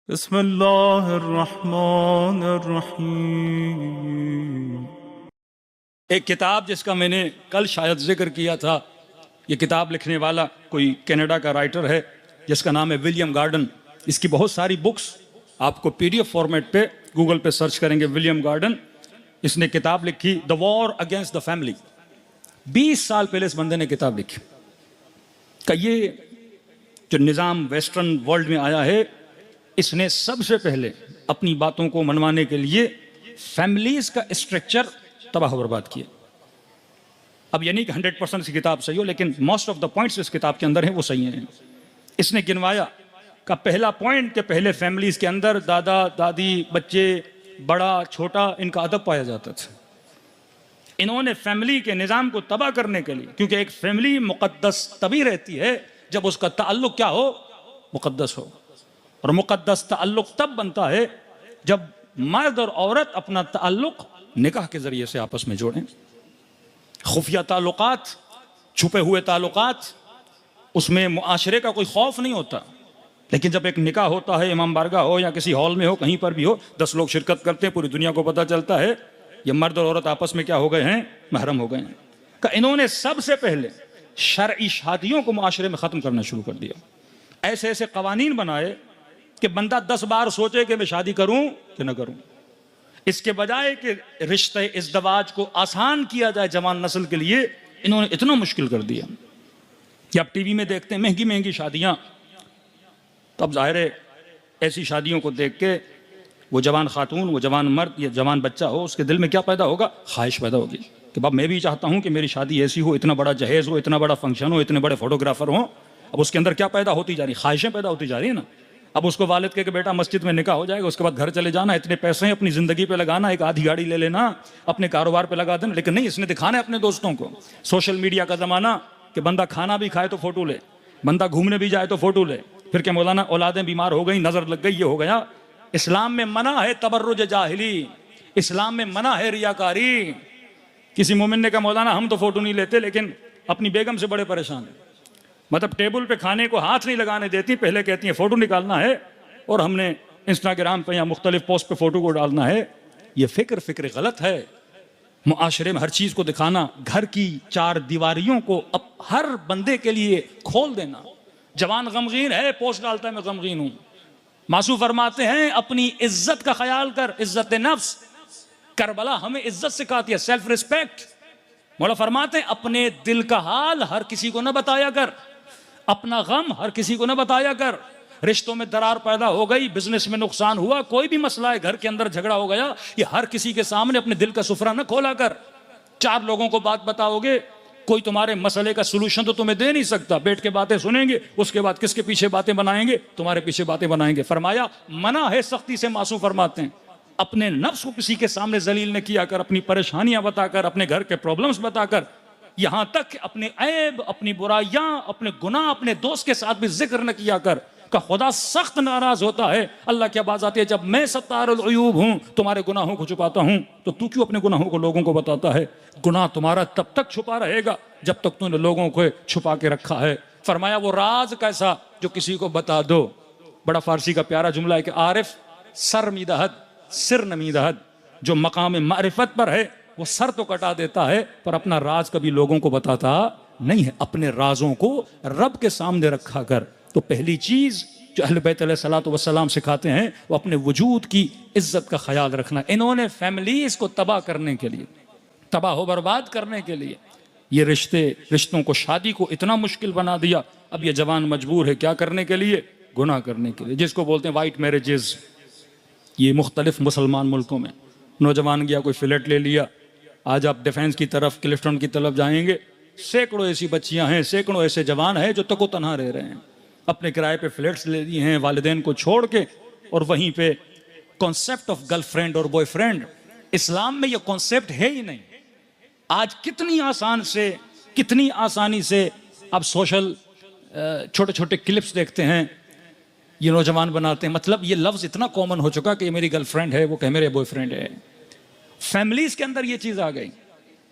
बिस्मिल्लाहिर्रहमानिर्रहीम। एक किताब जिसका मैंने कल शायद जिक्र किया था। ये किताब लिखने वाला कोई कनाडा का राइटर है जिसका नाम है विलियम गार्डन। इसकी बहुत सारी बुक्स आपको पीडीएफ फॉर्मेट पे गूगल पे सर्च करेंगे, विलियम गार्डन। इसने किताब लिखी the war against the family. 20 साल पहले इस बंदे ने किताब लिखी कि ये जो निज़ाम वेस्टर्न वर्ल्ड में आया है, इसने सबसे पहले अपनी बातों को मनवाने के लिए फैमिलीज का स्ट्रक्चर तबाह बर्बाद किया। अब ये नहीं कि 100% की किताब सही हो, लेकिन मोस्ट ऑफ द पॉइंट्स इस किताब के अंदर हैं वो सही हैं। इसने गिनवाया का पहला पॉइंट के पहले फैमिलीज के अंदर दादा दादी बच्चे बड़ा छोटा इनका अदब पाया जाता था। इन्होंने फैमिली के निज़ाम को तबाह करने के लिए, क्योंकि एक फैमिली मुक़द्दस तभी रहती है जब उसका ताल्लुक क्या हो, मुक़द्दस हो। और मुक़द्दस ताल्लुक तब बनता है जब मर्द और औरत अपना ताल्लुक निकाह के जरिए से आपस में जोड़ें। खुफिया ताल्लुकात, छुपे हुए ताल्लुकात, उसमें मुआशरे का कोई खौफ नहीं होता। लेकिन जब एक निकाह होता है, इमाम बारगाह हो या किसी हॉल में हो, कहीं पर भी हो, 10 लोग शिरकत करते हैं, पूरी दुनिया को पता चलता है ये मर्द और औरत आपस में क्या हो गए हैं, महरम हो गए हैं। का इन्होंने सबसे पहले शरई शादियों को मुआशरे में ख़त्म करना शुरू कर दिया। ऐसे ऐसे कवानीन बनाए कि बंदा 10 बार सोचे कि मैं शादी करूं कि न करूं। इसके बजाय कि रिश्ते इज़्दवाज को आसान किया जाए जवान नस्ल के लिए, इन्होंने इतना मुश्किल कर दिया कि आप टीवी में देखते हैं महंगी महंगी शादियां। तब जाहिर है ऐसी शादियों को देख के वो जवान खातून, वो जवान मर्द या जवान बच्चा हो, उसके दिल में क्या पैदा होगा, ख्वाहिश पैदा होगी कि बाप मैं भी चाहता हूं कि मेरी शादी ऐसी हो, इतना बड़ा जहेज हो, इतना बड़ा फंक्शन हो, इतने बड़े फोटोग्राफर हो। अब उसके अंदर क्या पैदा होती जा रही, ख्वाहिशें पैदा होती जा रही है ना। अब उसको वालिद के बेटा मस्जिद में निकाह हो जाएगा, उसके बाद घर चले जाना, इतने पैसे अपनी जिंदगी पे लगाना, एक आधी गाड़ी ले लेना, अपने कारोबार पे लगा देना। लेकिन नहीं, इसने दिखाना है अपने दोस्तों को। सोशल मीडिया का जमाना कि बंदा खाना भी खाए तो फोटो ले, बंदा घूमने भी जाए तो फोटो ले, फिर क्या मौलाना औलादें बीमार हो गई, नजर लग गई, ये हो गया। इस्लाम में मना है तबर्रुज जाहिली, इस्लाम में मना है रियाकारी। किसी मोमिन ने कहा मौलाना हम तो फोटो नहीं लेते, लेकिन अपनी बेगम से बड़े परेशान है। मतलब टेबल पे खाने को हाथ नहीं लगाने देती, पहले कहती हैं फोटो निकालना है और हमने इंस्टाग्राम पे या मुख्तलिफ पोस्ट पे फोटो को डालना है। ये फिक्र गलत है। मुआशरे में हर चीज को दिखाना, घर की 4 दीवारियों को अब हर बंदे के लिए खोल देना। जवान गमगीन है, पोस्ट डालता है मैं गमगीन हूं। मासू फरमाते हैं अपनी इज्जत का ख्याल कर, इज्जत नफ्स। करबला हमें इज्जत सिखाती है, सेल्फ रिस्पेक्ट। मौला फरमाते हैं अपने दिल का हाल हर किसी को न बताया कर, अपना गम हर किसी को न बताया कर। रिश्तों में दरार पैदा हो गई, बिजनेस में नुकसान हुआ, कोई भी मसला है, घर के अंदर झगड़ा हो गया, ये हर किसी के सामने अपने दिल का सुफरा न खोला कर। 4 लोगों को बात बताओगे, कोई तुम्हारे मसले का सोल्यूशन तो तुम्हें दे नहीं सकता। बैठ के बातें सुनेंगे, उसके बाद किसके पीछे बातें बनाएंगे, तुम्हारे पीछे बातें बनाएंगे। फरमाया मना है सख्ती से। मासूम फरमाते हैं अपने नफ्स को किसी के सामने जलील न किया कर, अपनी परेशानियां बताकर, अपने घर के प्रॉब्लम्स बताकर, यहां तक अपने ऐब, अपनी बुराइयां, अपने गुनाह अपने दोस्त के साथ भी जिक्र न किया कर। का खुदा सख्त नाराज होता है। अल्लाह की आवाज आती है जब मैं सत्तारुल उयूब हूं, तुम्हारे गुनाहों को छुपाता हूं, तो तू क्यों अपने गुनाहों को लोगों को बताता है। गुनाह तुम्हारा तब तक छुपा रहेगा जब तक तूने लोगों को छुपा के रखा है। फरमाया वो राज कैसा जो किसी को बता दो। बड़ा फारसी का प्यारा जुमला है कि आरिफ सर मीदहद सिर नमीदहद, जो मकाम मारिफत पर है वो सर तो कटा देता है पर अपना राज कभी लोगों को बताता नहीं है। अपने राजों को रब के सामने रखा कर। तो पहली चीज जो अहले बैत अलैहिस्सलातु वस्सलाम सिखाते हैं वो अपने वजूद की इज्जत का ख्याल रखना। इन्होंने फैमिलीज को तबाह करने के लिए, तबाह हो बर्बाद करने के लिए ये रिश्तों को, शादी को इतना मुश्किल बना दिया। अब ये जवान मजबूर है क्या करने के लिए, गुनाह करने के लिए, जिसको बोलते हैं वाइट मैरिजेस। ये मुख्तलिफ मुसलमान मुल्कों में नौजवान गया, कोई फ्लैट ले लिया। आज आप डिफेंस की तरफ, क्लिफ्टन की तरफ जाएंगे, सैकड़ों ऐसी बच्चियां हैं, सैकड़ों ऐसे जवान हैं जो तको तनहा रह रहे हैं, अपने किराए पे फ्लैट्स ले लिए हैं वालिदैन को छोड़ के। और वहीं पे कॉन्सेप्ट ऑफ गर्लफ्रेंड और बॉयफ्रेंड, इस्लाम में ये कॉन्सेप्ट है ही नहीं। आज कितनी आसानी से आप सोशल छोटे छोटे क्लिप्स देखते हैं, ये नौजवान बनाते हैं। मतलब ये लफ्ज इतना कॉमन हो चुका कि ये मेरी गर्लफ्रेंड है, वो कहे मेरे बॉयफ्रेंड है। फैमिलीज के अंदर ये चीज आ गई,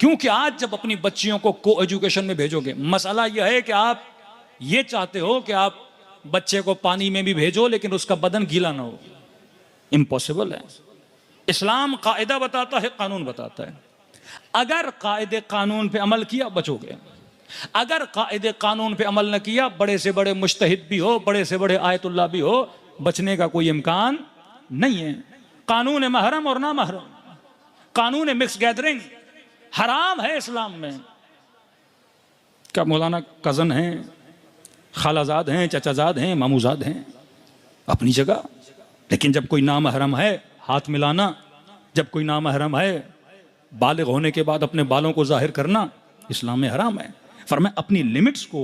क्योंकि आज जब अपनी बच्चियों को को एजुकेशन में भेजोगे, मसला यह है कि आप ये चाहते हो कि आप बच्चे को पानी में भी भेजो लेकिन उसका बदन गीला ना हो, इम्पॉसिबल है। इस्लाम कायदा बताता है, कानून बताता है। अगर कायदे कानून पे अमल किया बचोगे, अगर कायदे कानून पे अमल न किया, बड़े से बड़े मुज्तहिद भी हो, बड़े से बड़े आयतुल्लाह भी हो, बचने का कोई इम्कान नहीं है। कानून है महरम और ना महरम, कानून है मिक्स गैदरिंग, हराम है इस्लाम में। क्या मौलाना कज़न हैं, खालाजाद हैं, चचाजाद हैं, मामूजाद हैं, अपनी जगह, लेकिन जब कोई नामहरम है हाथ मिलाना, जब कोई नामहरम है बालिग होने के बाद अपने बालों को जाहिर करना, इस्लाम में हराम है। फरमाया अपनी लिमिट्स को,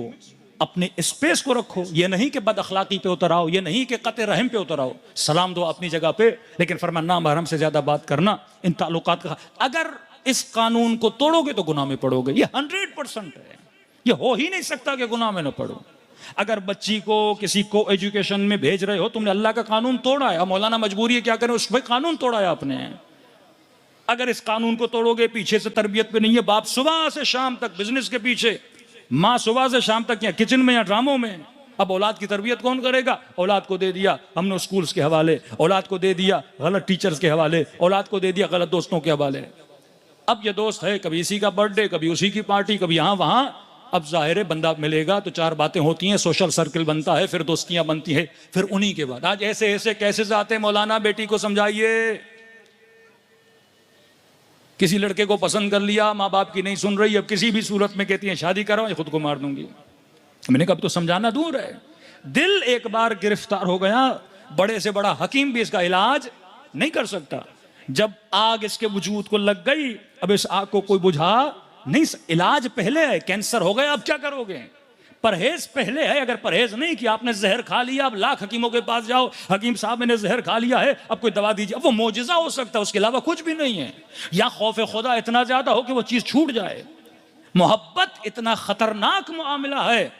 अपने स्पेस को रखो। ये नहीं कि बद अखलाकी पे उतर आओ, ये नहीं कि कते रहम पे उतर आओ, सलाम दो अपनी जगह पे, लेकिन फरमाया नामहरम से ज्यादा बात करना, इन ताल्लुकात का। अगर इस कानून को तोड़ोगे तो गुनाह में पड़ोगे, ये 100% है। ये हो ही नहीं सकता कि गुनाह में न पड़ो। अगर बच्ची को किसी को एजुकेशन में भेज रहे हो, तुमने अल्लाह का कानून तोड़ा है, मौलाना मजबूरी है क्या करें, उस पर कानून तोड़ा है आपने। अगर इस कानून को तोड़ोगे, पीछे से तरबियत पे नहीं है, बाप सुबह से शाम तक बिजनेस के पीछे, माँ सुबह से शाम तक या किचन में या ड्रामों में, अब औलाद की तरबियत कौन करेगा? औलाद को दे दिया हमने स्कूल्स के हवाले, औलाद को दे दिया गलत टीचर्स के हवाले, औलाद को दे दिया गलत दोस्तों के हवाले। अब ये दोस्त है, कभी इसी का बर्थडे, कभी उसी की पार्टी, कभी यहाँ वहां। अब जाहिर है बंदा मिलेगा तो चार बातें होती हैं, सोशल सर्कल बनता है, फिर दोस्तियां बनती है, फिर उन्हीं के बाद आज ऐसे ऐसे कैसे जाते हैं। मौलाना बेटी को समझाइए, किसी लड़के को पसंद कर लिया, माँ बाप की नहीं सुन रही, अब किसी भी सूरत में कहती है शादी कराओ या खुद को मार दूंगी। मैंने कहा अब तो समझाना दूर है, दिल एक बार गिरफ्तार हो गया, बड़े से बड़ा हकीम भी इसका इलाज नहीं कर सकता। जब आग इसके वजूद को लग गई, अब इस आग को कोई बुझा नहीं। इलाज पहले है, कैंसर हो गया अब क्या करोगे? परहेज पहले है। अगर परहेज नहीं किया, आपने जहर खा लिया, अब लाख हकीमों के पास जाओ, हकीम साहब मैंने जहर खा लिया है, अब कोई दवा दीजिए, अब वो मोजिजा हो सकता है, उसके अलावा कुछ भी नहीं है। या खौफ खुदा इतना ज्यादा हो कि वो चीज छूट जाए। मोहब्बत इतना खतरनाक मामला है,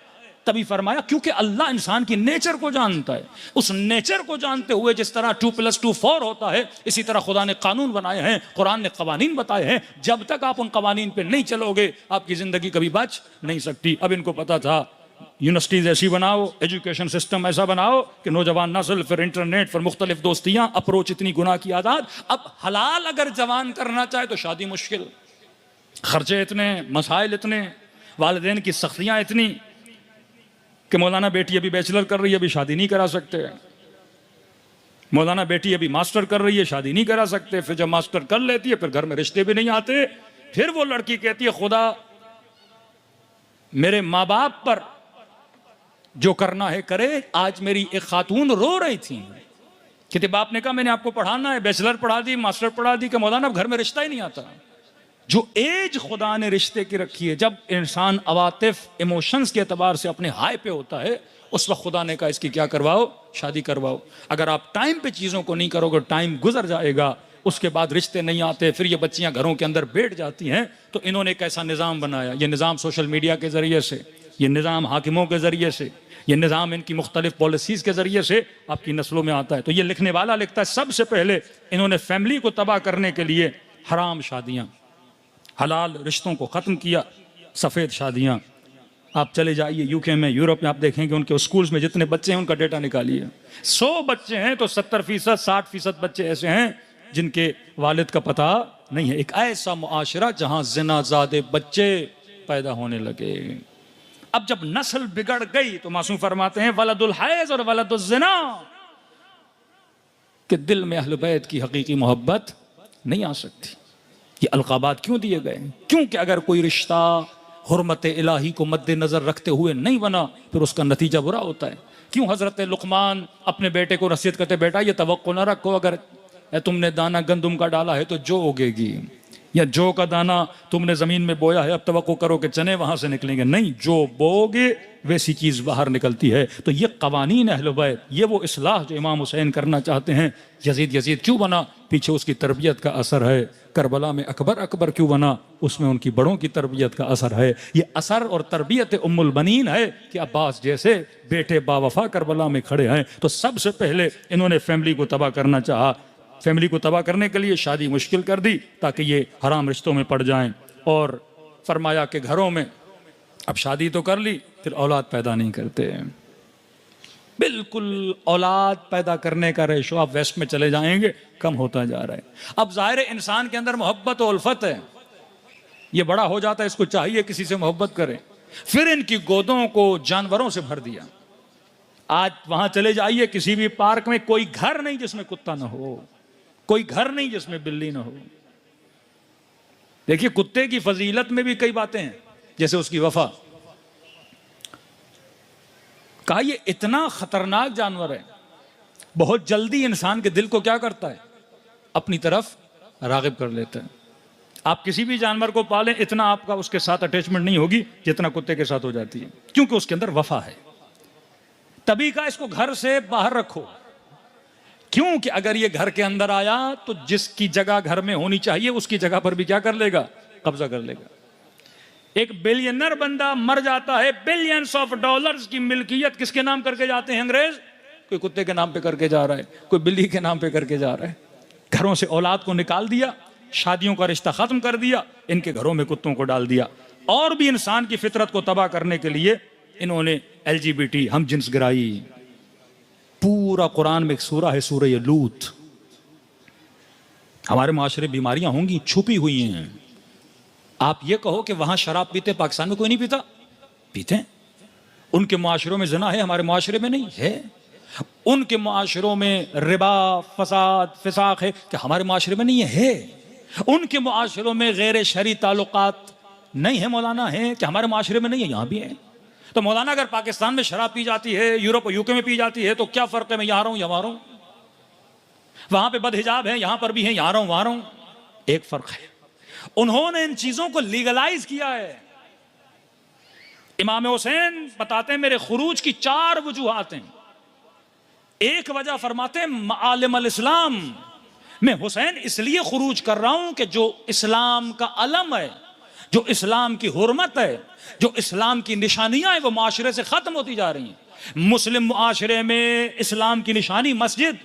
तभी फरमाया क्योंकि अल्लाह इंसान की नेचर को जानता है। उस नेचर को जानते हुए जिस तरह 2+2 4 होता है, इसी तरह खुदा ने कानून बनाए हैं, कुरान ने कवानीन बताए हैं। जब तक आप उन कवानीन पे नहीं चलोगे, आपकी जिंदगी कभी बच नहीं सकती। अब इनको पता था, यूनिवर्सिटीज ऐसी बनाओ, एजुकेशन सिस्टम ऐसा बनाओ कि नौजवान नस्ल, फिर इंटरनेट, फिर मुख्तलिफ दोस्तियां, अप्रोच इतनी गुनाह की आदत। अब हलाल अगर जवान करना चाहे तो शादी मुश्किल, खर्चे इतने, मसाइल इतने, वालिदैन की सख्तियां इतनी कि मौलाना बेटी अभी बैचलर कर रही है, अभी शादी नहीं करा सकते। मौलाना बेटी अभी मास्टर कर रही है, शादी नहीं करा सकते। फिर जब मास्टर कर लेती है, फिर घर में रिश्ते भी नहीं आते। फिर वो लड़की कहती है खुदा मेरे माँ बाप पर जो करना है करे। आज मेरी एक खातून रो रही थी, कहती बाप ने कहा मैंने आपको पढ़ाना है, बैचलर पढ़ा दी, मास्टर पढ़ा दी, कि मौलाना अब घर में रिश्ता ही नहीं आता। जो एज खुदा ने रिश्ते की रखी है, जब इंसान अवातिफ इमोशंस के एतबार से अपने हाई पे होता है, उस वक्त खुदा ने कहा इसकी क्या करवाओ, शादी करवाओ। अगर आप टाइम पे चीज़ों को नहीं करोगे, टाइम गुजर जाएगा, उसके बाद रिश्ते नहीं आते, फिर ये बच्चियां घरों के अंदर बैठ जाती हैं। तो इन्होंने एक ऐसा निज़ाम बनाया, ये निज़ाम सोशल मीडिया के ज़रिए से, ये निज़ाम हाकिमों के ज़रिए से, ये निज़ाम इनकी मुख्तलिफ पॉलिसीज़ के ज़रिए से आपकी नस्लों में आता है। तो ये लिखने वाला लिखता है सबसे पहले इन्होंने फैमिली को तबाह करने के लिए हराम शादियाँ, हलाल रिश्तों को ख़त्म किया। सफ़ेद शादियाँ, आप चले जाइए यूके में, यूरोप में, आप देखेंगे उनके स्कूल्स में जितने बच्चे हैं उनका डेटा निकालिए। 100 बच्चे हैं तो 70%, 60% बच्चे ऐसे हैं जिनके वालिद का पता नहीं है। एक ऐसा मुआशरा जहां ज़िनाज़ादे बच्चे पैदा होने लगे। अब जब नस्ल बिगड़ गई तो मासूम फरमाते हैं वलदुल हैज़ और वलदुल ज़िना, कि दिल में अहले बैत की हकीकी मोहब्बत नहीं आ सकती। ये अलकाबात क्यों दिए गए? क्योंकि अगर कोई रिश्ता हुर्मत इलाही को मद्देनजर रखते हुए नहीं बना, फिर उसका नतीजा बुरा होता है। क्यों हजरत लुकमान अपने बेटे को नसीहत करते, बेटा ये तवक्को न रखो, अगर तुमने दाना गंदुम का डाला है तो जौ उगेगी, या जौ का दाना तुमने जमीन में बोया है, अब तवक्को करो कि चने वहां से निकलेंगे। नहीं, जो बोगे वैसी चीज बाहर निकलती है। तो ये कवानीन अहले बैत, ये वो इस्लाह जो इमाम हुसैन करना चाहते हैं। यजीद क्यों बना? पीछे उसकी तरबियत का असर है। करबला में अकबर क्यों बना? उसमें उनकी बड़ों की तरबियत का असर है। ये असर और तरबियत उम्मुल बनीन है कि अब्बास जैसे बेटे बावफा करबला में खड़े हैं। तो सबसे पहले इन्होंने फैमिली को तबाह करना चाहा। फैमिली को तबाह करने के लिए शादी मुश्किल कर दी ताकि ये हराम रिश्तों में पड़ जाएं। और फरमाया कि घरों में अब शादी तो कर ली, फिर औलाद पैदा नहीं करते। बिल्कुल औलाद पैदा करने का रेशो आप वेस्ट में चले जाएंगे कम होता जा रहा है। अब जाहिर है इंसान के अंदर मोहब्बत और उल्फत है, ये बड़ा हो जाता है, इसको चाहिए किसी से मोहब्बत करे। फिर इनकी गोदों को जानवरों से भर दिया। आज वहां चले जाइए किसी भी पार्क में, कोई घर नहीं जिसमें कुत्ता ना हो, कोई घर नहीं जिसमें बिल्ली ना हो। देखिए कुत्ते की फजीलत में भी कई बातें हैं, जैसे उसकी वफा। कहा ये इतना खतरनाक जानवर है, बहुत जल्दी इंसान के दिल को क्या करता है, अपनी तरफ रागिब कर लेता है। आप किसी भी जानवर को पालें, इतना आपका उसके साथ अटैचमेंट नहीं होगी जितना कुत्ते के साथ हो जाती है, क्योंकि उसके अंदर वफा है। तभी का इसको घर से बाहर रखो, क्योंकि अगर ये घर के अंदर आया तो जिसकी जगह घर में होनी चाहिए उसकी जगह पर भी क्या कर लेगा, कब्जा कर लेगा। एक बिलियनर बंदा मर जाता है, बिलियंस ऑफ डॉलर्स की मिल्कियत किसके नाम करके जाते हैं अंग्रेज? कोई कुत्ते के नाम पे करके जा रहा है, कोई बिल्ली के नाम पे करके जा रहा है। घरों से औलाद को निकाल दिया, शादियों का रिश्ता खत्म कर दिया, इनके घरों में कुत्तों को डाल दिया। और भी इंसान की फितरत को तबाह करने के लिए इन्होंने LGBT, हम जिन्स गिराई। पूरा कुरान में एक सूरा है, सूरह लूत। हमारे माशरे बीमारियां होंगी, छुपी हुई हैं। आप ये कहो कि वहां शराब पीते, पाकिस्तान में कोई नहीं पीता, पीते हैं। उनके माशरों में ज़िना है, हमारे माशरे में नहीं है। उनके माशरों में रिबा, फसाद, फिसाक है कि हमारे माशरे में नहीं है। उनके माशरों में गैर शरी ताल्लुकात नहीं है मौलाना, है कि हमारे माशरे में नहीं है, यहां भी है। तो मौलाना अगर पाकिस्तान में शराब पी जाती है, यूरोप और यूके में पी जाती है, तो क्या फर्क है, मैं यहां रहूं या वहां रहूं? वहां पे बदहिजाब है, यहां पर भी है, यहां रहूं वहां रहूं, एक फर्क है। उन्होंने इन चीजों को लीगलाइज किया है। इमाम हुसैन बताते हैं मेरे खुरूज की 4 वजूहात हैं। एक वजह फरमाते हैं मालिम अल इस्लाम, मैं हुसैन इसलिए खुरूज कर रहा हूं कि जो इस्लाम का अलम है, जो इस्लाम की हुर्मत है, जो इस्लाम की निशानियां हैं, वो माशरे से खत्म होती जा रही हैं। मुस्लिम मुआशरे में इस्लाम की निशानी मस्जिद,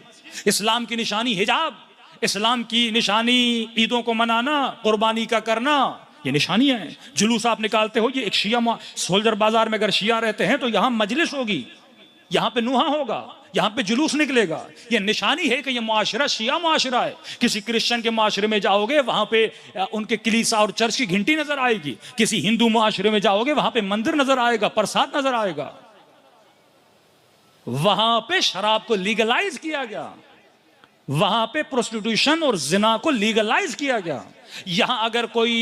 इस्लाम की निशानी हिजाब, इस्लाम की निशानी ईदों को मनाना, कुर्बानी का करना, ये निशानियां हैं। जुलूस आप निकालते हो, ये एक शिया सोल्जर बाजार में अगर शिया रहते हैं तो यहां मजलिस होगी, यहां पे नुहा होगा, यहां पे जुलूस निकलेगा। ये निशानी है कि ये मुआशरा शिया मुआशरा है। किसी क्रिश्चियन के मुआशरे में जाओगे, वहां पे उनके कलीसा और चर्च की घंटी नजर आएगी। किसी हिंदू मुआशरे में जाओगे, वहां पे मंदिर नजर आएगा, प्रसाद नजर आएगा। वहां पे शराब को लीगलाइज किया गया, वहां पे प्रोस्टिट्यूशन और जिना को लीगलाइज किया गया। यहां अगर कोई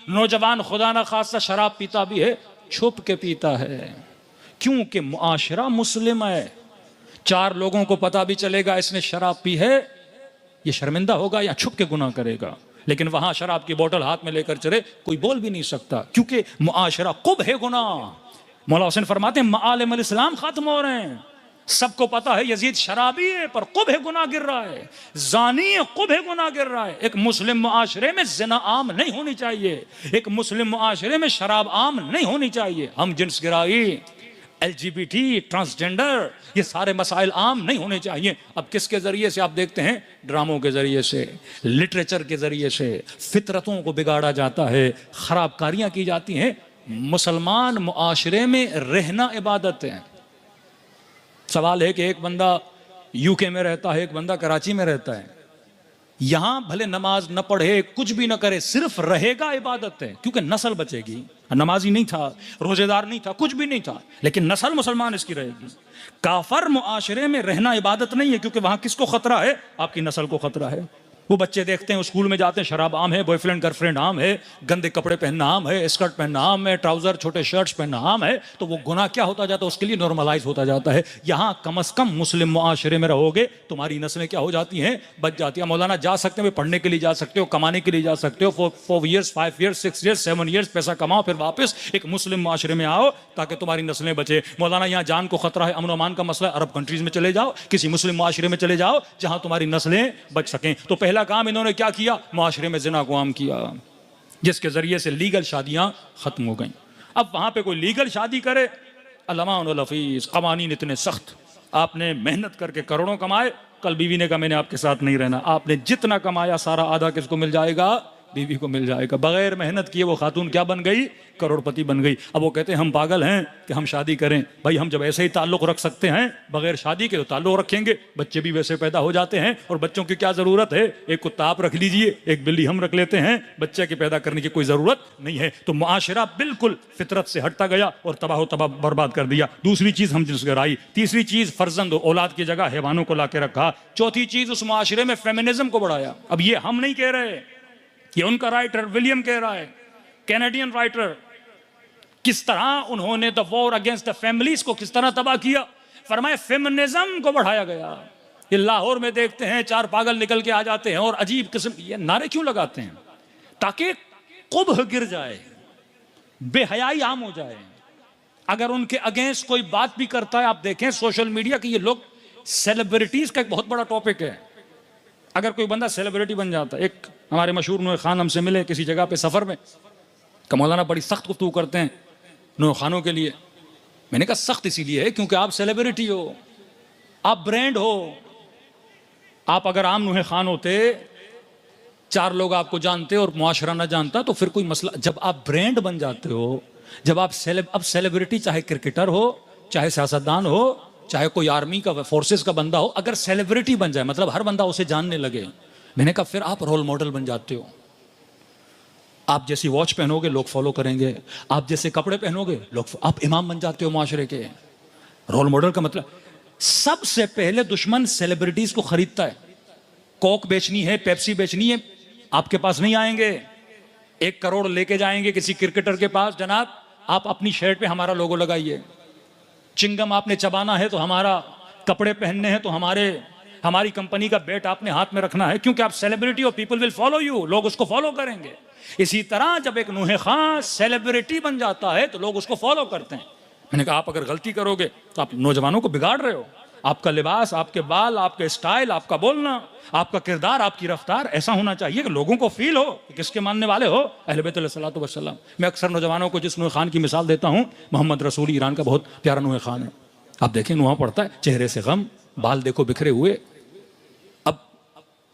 नौजवान खुदा ना खास्ता शराब पीता भी है, छुप के पीता है, क्योंकि मुआशरा मुस्लिम है। 4 लोगों को पता भी चलेगा इसने शराब पी है, ये शर्मिंदा होगा या छुप के गुनाह करेगा। लेकिन वहां शराब की बोतल हाथ में लेकर चले, कोई बोल भी नहीं सकता, क्योंकि मुआशरा कुब है गुनाह। मौला हुसैन फरमाते हैं मालिम अल इस्लाम खत्म हो रहे हैं। सबको पता है यजीद शराबी है, पर कुब है, गुनाह गिर रहा है, जानी है, कुब है, गुनाह गिर रहा है। एक मुस्लिम मुआशरे में जिना आम नहीं होनी चाहिए, एक मुस्लिम मुआशरे में शराब आम नहीं होनी चाहिए। हम जिन्स गिराई, LGBT, ट्रांसजेंडर, ये सारे मसाइल आम नहीं होने चाहिए। अब किसके जरिए से आप देखते हैं, ड्रामों के जरिए से, लिटरेचर के जरिए से फितरतों को बिगाड़ा जाता है, खराबकारियां की जाती हैं। मुसलमान मुआशरे में रहना इबादत है। सवाल है कि एक बंदा यूके में रहता है, एक बंदा कराची में रहता है, यहां भले नमाज न पढ़े, कुछ भी न करे, सिर्फ रहेगा, इबादत है, क्योंकि नस्ल बचेगी। नमाजी नहीं था, रोजेदार नहीं था, कुछ भी नहीं था, लेकिन नस्ल मुसलमान इसकी रहेगी। काफर मुआशरे में रहना इबादत नहीं है, क्योंकि वहां किसको खतरा है, आपकी नस्ल को खतरा है। वो बच्चे देखते हैं, स्कूल में जाते हैं, शराब आम है, बॉयफ्रेंड गर्लफ्रेंड आम है, गंदे कपड़े पहनना आम है, स्कर्ट पहनना आम है, ट्राउजर छोटे शर्ट्स पहनना आम है, तो वो गुनाह क्या होता जाता है, उसके लिए नॉर्मलाइज होता जाता है। यहाँ कम से कम मुस्लिम मुआशरे में रहोगे, तुम्हारी नस्लें क्या हो जाती हैं, बच जाती है। मौलाना जा सकते हो, पढ़ने के लिए जा सकते हो, कमाने के लिए जा सकते हो, 4 years 5 years 6 years 7 years पैसा कमाओ, फिर वापस एक मुस्लिम मुआशरे में आओ ताकि तुम्हारी नस्लें बचे। मौलाना यहाँ जान को खतरा है, अमन अमान का मसला है, अरब कंट्रीज में चले जाओ, किसी मुस्लिम मुआशरे में चले जाओ जहां तुम्हारी नस्लें बच सकें। तो पहला काम इन्होंने क्या किया, मुआशरे में जिना को आम किया, जिसके जरिए से लीगल शादियां खत्म हो गई। अब वहां पे कोई लीगल शादी करे, अलमान उल हफीज, कवानीन इतने सख्त, आपने मेहनत करके करोड़ों कमाए, कल बीवी ने कहा मैंने आपके साथ नहीं रहना, आपने जितना कमाया सारा आधा किसको मिल जाएगा, बीवी को मिल जाएगा। बगैर मेहनत किए वो खातून क्या बन गई? करोड़पति बन गई। अब वो कहते हैं हम पागल हैं कि हम शादी करें। भाई हम जब ऐसे ही ताल्लुक रख सकते हैं बगैर शादी के तो ताल्लुक रखेंगे, बच्चे भी वैसे पैदा हो जाते हैं। और बच्चों की क्या जरूरत है? एक कुत्ता आप रख लीजिए, एक बिल्ली हम रख लेते हैं, बच्चे के पैदा करने की कोई जरूरत नहीं है। तो मुआशरा बिल्कुल फितरत से हटता गया और तबाह तबाह बर्बाद कर दिया। दूसरी चीज हम जिसकर आई। तीसरी चीज फर्जंद औलाद की जगह हैवानों को लाके रखा। चौथी चीज उस मुआशरे में फेमिनिज्म को बढ़ाया। अब ये हम नहीं कह रहे, ये उनका राइटर विलियम कह रहा है, कैनेडियन राइटर। किस तरह उन्होंने the war against the families को किस तरह तबाह किया। फरमाए फेमिनिज्म को बढ़ाया गया। ये लाहौर में देखते हैं 4 पागल निकल के आ जाते हैं और अजीब किस्म ये नारे क्यों लगाते हैं? ताकि कुबह गिर जाए, बेहयाई आम हो जाए। अगर उनके अगेंस्ट कोई बात भी करता है, आप देखें सोशल मीडिया की ये लोग, सेलिब्रिटीज का एक बहुत बड़ा टॉपिक है। अगर कोई बंदा सेलिब्रिटी बन जाता है, एक हमारे मशहूर नूह खान हमसे मिले किसी जगह पे सफर में, मौलाना बड़ी सख्त गुफ्तगू करते हैं नूह खानों के लिए। मैंने कहा सख्त इसीलिए है क्योंकि आप सेलिब्रिटी हो, आप ब्रांड हो। आप अगर आम नूह खान होते, 4 लोग आपको जानते और मुआशरा ना जानता तो फिर कोई मसला। जब आप ब्रांड बन जाते हो, जब आप अब सेलिब्रिटी, चाहे क्रिकेटर हो, चाहे सियासतदान हो, चाहे कोई आर्मी का फोर्सेस का बंदा हो, अगर सेलिब्रिटी बन जाए मतलब हर बंदा उसे जानने लगे, मैंने कहा फिर आप रोल मॉडल बन जाते हो। आप जैसी वॉच पहनोगे लोग फॉलो करेंगे, आप जैसे कपड़े पहनोगे लोग, आप इमाम बन जाते हो माशरे के। रोल मॉडल का मतलब सबसे पहले दुश्मन सेलिब्रिटीज को खरीदता है। कोक बेचनी है, पेप्सी बेचनी है, आपके पास नहीं आएंगे। 1 करोड़ लेके जाएंगे किसी क्रिकेटर के पास, जनाब आप अपनी शर्ट पे हमारा लोगो लगाइए। चिंगम आपने चबाना है तो हमारा, कपड़े पहनने हैं तो हमारी कंपनी का बैट आपने हाथ में रखना है, क्योंकि आप सेलिब्रिटी हो, पीपल विल फॉलो यू, लोग उसको फॉलो करेंगे। इसी तरह जब एक नूह खान सेलिब्रिटी बन जाता है तो लोग उसको फॉलो करते हैं। मैंने कहा आप अगर गलती करोगे तो आप नौजवानों को बिगाड़ रहे हो। आपका लिबास, आपके बाल, आपके स्टाइल, आपका बोलना, आपका किरदार, आपकी रफ्तार ऐसा होना चाहिए कि लोगों को फील हो कि किसके मानने वाले हो, अहले बैत अलैहिस्सलातु वस्सलाम। मैं अक्सर नौजवानों को जिस नूह खान की मिसाल देता हूँ, मोहम्मद रसूल ईरान का बहुत प्यारा नूह खान है। आप देखें नूह पड़ता है, चेहरे से गम, बाल देखो बिखरे हुए। अब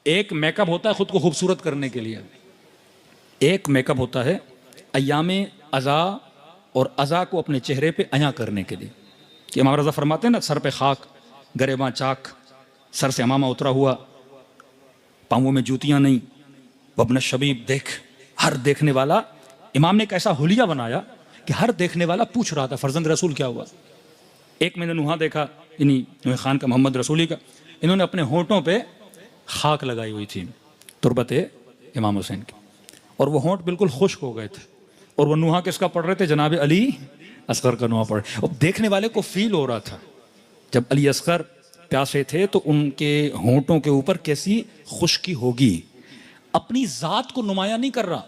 एक मेकअप होता है खुद को खूबसूरत करने के लिए, एक मेकअप होता है अय्यामे अज़ा और अज़ा को अपने चेहरे पे अया करने के लिए। कि इमाम रज़ा फरमाते हैं ना, सर पे खाक, गरेबां चाक, सर से अमामा उतरा हुआ, पाँवों में जूतियां नहीं, वब्न शबीब देख। हर देखने वाला, इमाम ने एक ऐसा हुलिया बनाया कि हर देखने वाला पूछ रहा था फर्जंद रसूल क्या हुआ। एक मैंने नूहा देखा, इन्हीं नूह खान का, मोहम्मद रसूली का, इन्होंने अपने होंठों पे खाक लगाई हुई थी तुरबत इमाम हुसैन की, और वो होंठ बिल्कुल खुश्क हो गए थे। और वो नूहा किसका पढ़ रहे थे? जनाब अली असगर का नूहा पढ़। अब देखने वाले को फील हो रहा था जब अली असगर प्यासे थे तो उनके होंठों के ऊपर कैसी खुश्की होगी। अपनी जात को नुमाया नहीं कर रहा,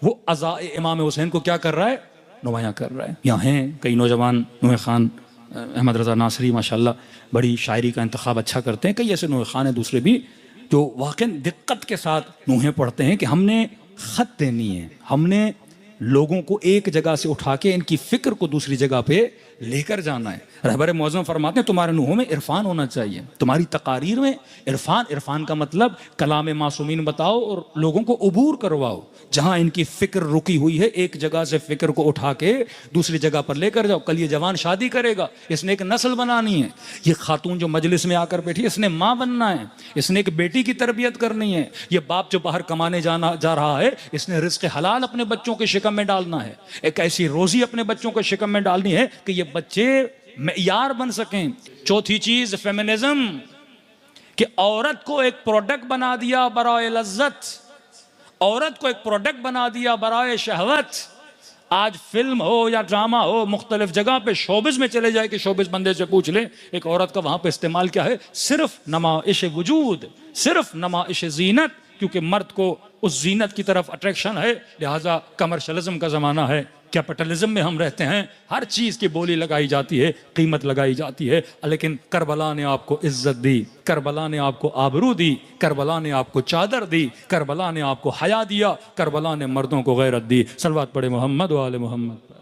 वो अज़ा इमाम हुसैन को क्या कर रहा है? नुमाया कर रहा है। यहाँ हैं कई नौजवान, नूह खान, अहमद रज़ा नासरी माशाल्लाह बड़ी शायरी का इंतखाब अच्छा करते हैं। कई ऐसे नूह खान हैं दूसरे भी जो वाकई दिक्कत के साथ नूहें पढ़ते हैं कि हमने खत देनी है, हमने लोगों को एक जगह से उठा के इनकी फिक्र को दूसरी जगह पे लेकर जाना है। रहबर मौज़म फरमाते हैं तुम्हारे नूहों में इरफान होना चाहिए, तुम्हारी तकारीर में इरफान। इरफान का मतलब कलाम मासूमीन बताओ और लोगों को उबूर करवाओ। जहां इनकी फिक्र रुकी हुई है, एक जगह से फिक्र को उठा के दूसरी जगह पर लेकर जाओ। कल ये जवान शादी करेगा, इसने एक नस्ल बनानी है। ये खातून जो मजलिस में आकर बैठी, इसने माँ बनना है, इसने एक बेटी की तरबियत करनी है। ये बाप जो बाहर कमाने जा रहा है, इसने रिज़्क़ हलाल अपने बच्चों के शिकम में डालना है। एक ऐसी रोजी अपने बच्चों के शिकम में डालनी है कि ये बच्चे मेयार बन सकें। चौथी चीज फेमिनिज्म, कि औरत को एक प्रोडक्ट बना दिया बराए लज्जत, औरत को एक प्रोडक्ट बना दिया बराए शहवत। आज फिल्म हो या ड्रामा हो, मुख्तलिफ जगह पे शोबिज में चले जाए कि शोबिज बंदे से पूछ ले एक औरत का वहां पे इस्तेमाल क्या है? सिर्फ नुमाइश वजूद, सिर्फ नुमाइश जीनत। क्योंकि मर्द को उस जीनत की तरफ अट्रैक्शन है, लिहाजा कमर्शलिज्म का ज़माना है, कैपिटलिज्म में हम रहते हैं। हर चीज़ की बोली लगाई जाती है, कीमत लगाई जाती है। लेकिन करबला ने आपको इज्जत दी, करबला ने आपको आबरू दी, करबला ने आपको चादर दी, करबला ने आपको हया दिया, करबला ने मर्दों को गैरत दी। सलवात पढ़े मोहम्मद व आले मोहम्मद।